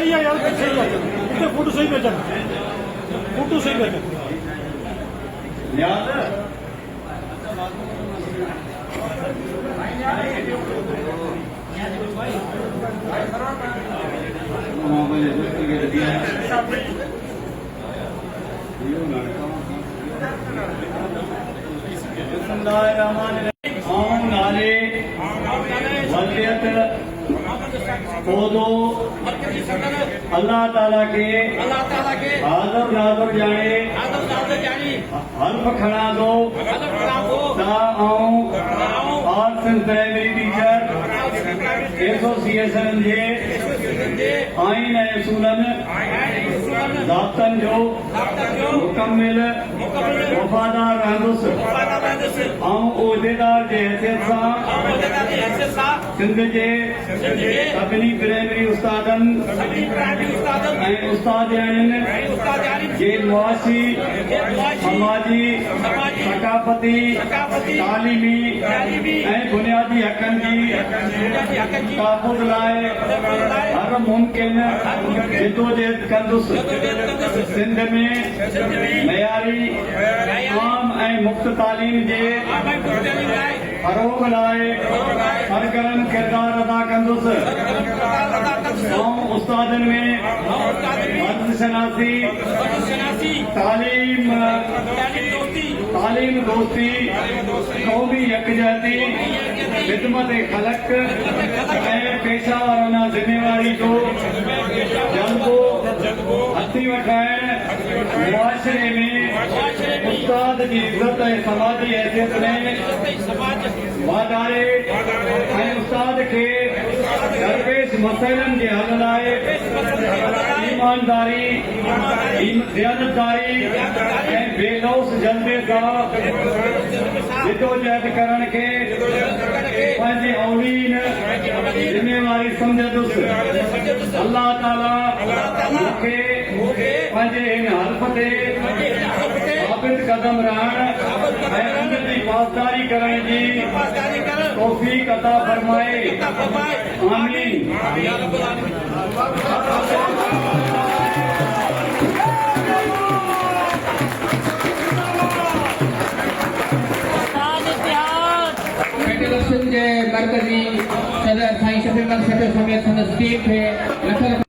सही है यार, सही है, इतने फोटो सही भेजा, फोटो सही भेजा याद अल्लाह ताला के आदम नादर जाने हल्फ खड़ा दो ता आऊं arts and primary teacher association जे आइन ऐं उसूलन ज़ाब्तनि जो मुकमिल वफ़ादार रहंदुसि ऐं उहिदेदार जे हैसियत सां सिंध जे सभिनी प्राइमरी उस्तादनि ऐं उस्तादियाणियुनि जे मुआशी समाजी सकाफ़ती तालीमी ऐं बुनियादी हक़नि जी तहफ़ुज़ लाइ हर मुमकिन जिदोजहद कंदुसि। सिंध में मयारी आम ऐं मुफ़्त तालीम जे फ़रोग़ लाइ सरगर्म किरदार अदा कंदुसि ऐं उस्तादनि में मर्दशनासी तालीम दोस्ती क़ौमी यकजहती खिदमत ख़लक़ ऐं पेशा वाराना ज़िम्मेवारी जो जज़्बो हथी वठाइण मुआशरे में उस्ताद जी इज़त ऐं समाजी हैसियत में वाधारे ऐं उस्ताद खे दरपेश मसइलनि जे हल लाइ ईमानदारी दियानतदारी ऐं बेलौस जज़्बे सां जिदोजहद करण खे पंहिंजी औलीन ज़िम्मेवारी सम्झंदुसि। अल्लाह ताला मूंखे पंहिंजे हिन हल्फ ते साबित क़दम रहण ऐं उन जी पासदारी करण जी तौफ़ीक़ अता फरमाए। आमीन। फेडरेशन के मरकजी सदर साईं शफी समेत संदसि टीम खे